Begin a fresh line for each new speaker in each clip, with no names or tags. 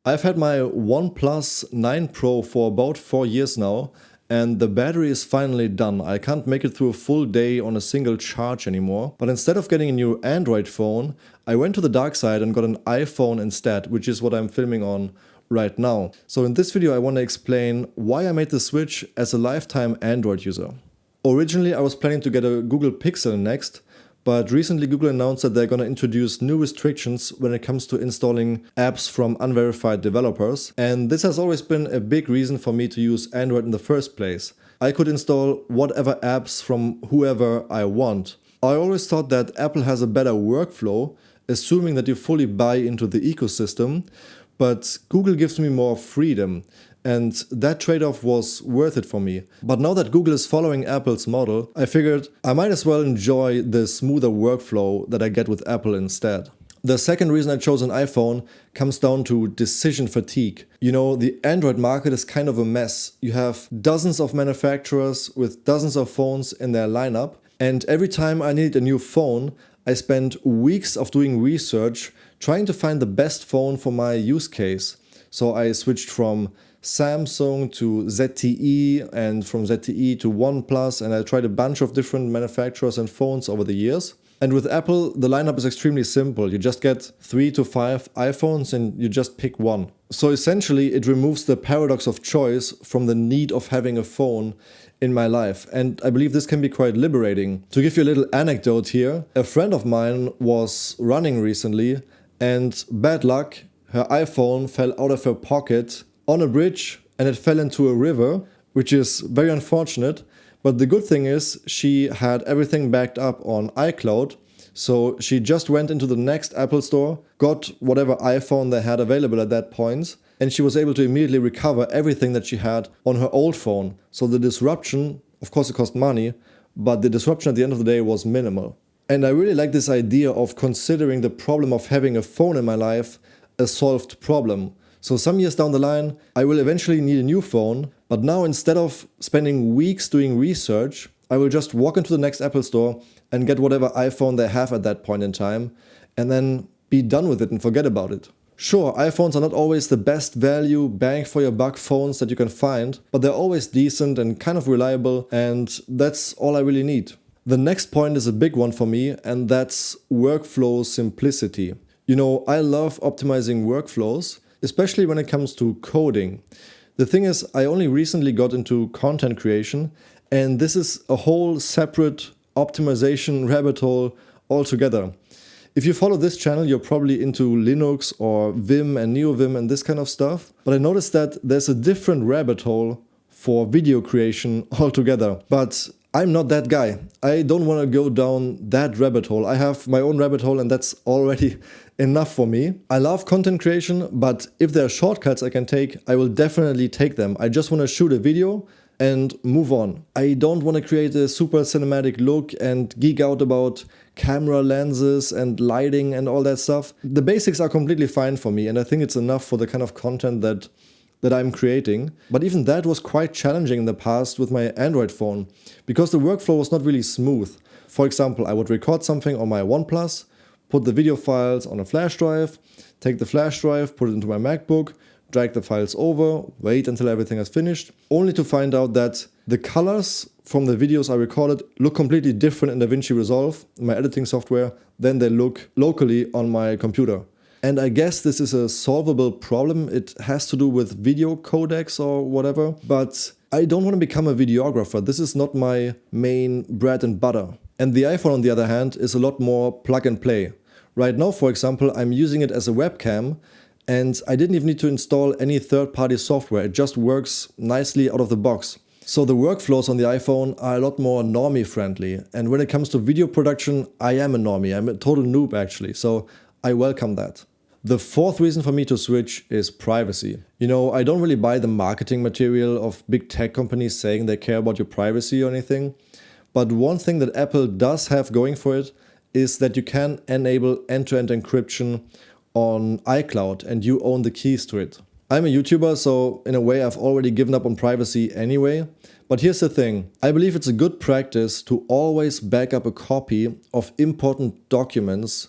I've had my OnePlus 9 Pro for about 4 years now, and the battery is finally done. I can't make it through a full day on a single charge anymore. But instead of getting a new Android phone, I went to the dark side and got an iPhone instead, which is what I'm filming on right now. So in this video I want to explain why I made the switch as a lifetime Android user. Originally I was planning to get a Google Pixel next, but recently Google announced that they're going to introduce new restrictions when it comes to installing apps from unverified developers. And this has always been a big reason for me to use Android in the first place. I could install whatever apps from whoever I want. I always thought that Apple has a better workflow, assuming that you fully buy into the ecosystem, but Google gives me more freedom. And that trade-off was worth it for me. But now that Google is following Apple's model, I figured I might as well enjoy the smoother workflow that I get with Apple instead. The second reason I chose an iPhone comes down to decision fatigue. You know, the Android market is kind of a mess. You have dozens of manufacturers with dozens of phones in their lineup, and every time I need a new phone, I spend weeks of doing research trying to find the best phone for my use case. So I switched from Samsung to ZTE and from ZTE to OnePlus, and I tried a bunch of different manufacturers and phones over the years. And with Apple, the lineup is extremely simple. You just get 3 to 5 iPhones and you just pick one. So essentially it removes the paradox of choice from the need of having a phone in my life. And I believe this can be quite liberating. To give you a little anecdote here, a friend of mine was running recently and bad luck, her iPhone fell out of her pocket on a bridge and it fell into a river, which is very unfortunate. But the good thing is she had everything backed up on iCloud. So she just went into the next Apple store, got whatever iPhone they had available at that point, and she was able to immediately recover everything that she had on her old phone. So the disruption, of course it cost money, but the disruption at the end of the day was minimal. And I really like this idea of considering the problem of having a phone in my life a solved problem. So some years down the line, I will eventually need a new phone, but now instead of spending weeks doing research, I will just walk into the next Apple store and get whatever iPhone they have at that point in time, and then be done with it and forget about it. Sure, iPhones are not always the best value, bang for your buck phones that you can find, but they're always decent and kind of reliable, and that's all I really need. The next point is a big one for me, and that's workflow simplicity. You know, I love optimizing workflows, especially when it comes to coding. The thing is, I only recently got into content creation, and this is a whole separate optimization rabbit hole altogether. If you follow this channel, you're probably into Linux or Vim and NeoVim and this kind of stuff, but I noticed that there's a different rabbit hole for video creation altogether. But I'm not that guy. I don't want to go down that rabbit hole. I have my own rabbit hole and that's already enough for me. I love content creation, but if there are shortcuts I can take, I will definitely take them. I just want to shoot a video and move on. I don't want to create a super cinematic look and geek out about camera lenses and lighting and all that stuff. The basics are completely fine for me, and I think it's enough for the kind of content that I'm creating. But even that was quite challenging in the past with my Android phone, because the workflow was not really smooth. For example, I would record something on my OnePlus, put the video files on a flash drive, take the flash drive, put it into my MacBook, drag the files over, wait until everything is finished, only to find out that the colors from the videos I recorded look completely different in DaVinci Resolve, my editing software, than they look locally on my computer. And I guess this is a solvable problem. It has to do with video codecs or whatever, but I don't want to become a videographer. This is not my main bread and butter. And the iPhone, on the other hand, is a lot more plug and play. Right now, for example, I'm using it as a webcam, and I didn't even need to install any third-party software. It just works nicely out of the box. So the workflows on the iPhone are a lot more normie friendly. And when it comes to video production, I am a normie. I'm a total noob actually. So I welcome that. The fourth reason for me to switch is privacy. You know, I don't really buy the marketing material of big tech companies saying they care about your privacy or anything. But one thing that Apple does have going for it is that you can enable end-to-end encryption on iCloud and you own the keys to it. I'm a YouTuber, so in a way I've already given up on privacy anyway. But here's the thing, I believe it's a good practice to always back up a copy of important documents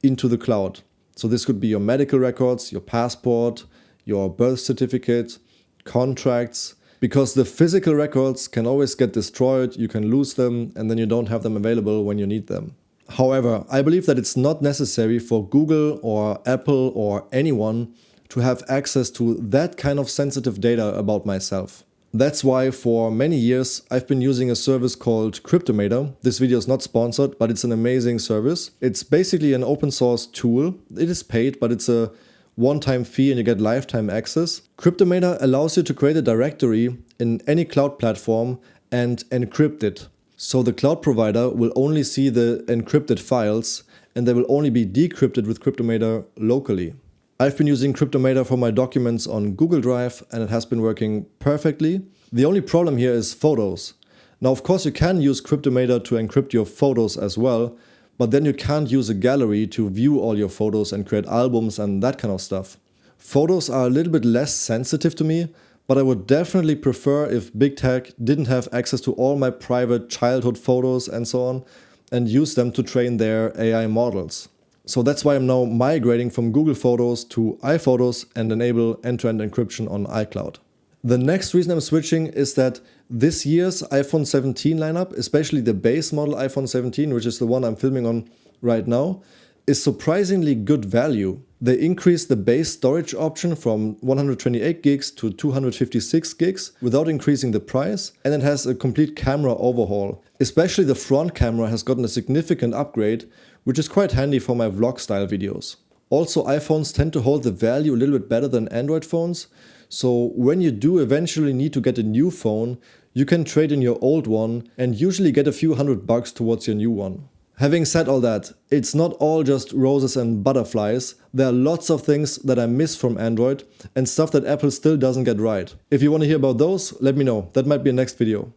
into the cloud. So this could be your medical records, your passport, your birth certificate, contracts, because the physical records can always get destroyed, you can lose them, and then you don't have them available when you need them. However, I believe that it's not necessary for Google or Apple or anyone to have access to that kind of sensitive data about myself. That's why for many years I've been using a service called Cryptomator. This video is not sponsored, but it's an amazing service. It's basically an open source tool. It is paid, but it's a one-time fee and you get lifetime access. Cryptomator allows you to create a directory in any cloud platform and encrypt it. So the cloud provider will only see the encrypted files and they will only be decrypted with Cryptomator locally. I've been using Cryptomator for my documents on Google Drive and it has been working perfectly. The only problem here is photos. Now, of course, you can use Cryptomator to encrypt your photos as well, but then you can't use a gallery to view all your photos and create albums and that kind of stuff. Photos are a little bit less sensitive to me, but I would definitely prefer if big tech didn't have access to all my private childhood photos and so on and use them to train their AI models. So that's why I'm now migrating from Google Photos to iPhotos and enable end-to-end encryption on iCloud. The next reason I'm switching is that this year's iPhone 17 lineup, especially the base model iPhone 17, which is the one I'm filming on right now, is surprisingly good value. They increased the base storage option from 128 gigs to 256 gigs without increasing the price, and it has a complete camera overhaul. Especially the front camera has gotten a significant upgrade, which is quite handy for my vlog style videos. Also, iPhones tend to hold the value a little bit better than Android phones, so when you do eventually need to get a new phone, you can trade in your old one and usually get a few $100 towards your new one. Having said all that, it's not all just roses and butterflies. There are lots of things that I miss from Android and stuff that Apple still doesn't get right. If you want to hear about those, let me know. That might be a next video.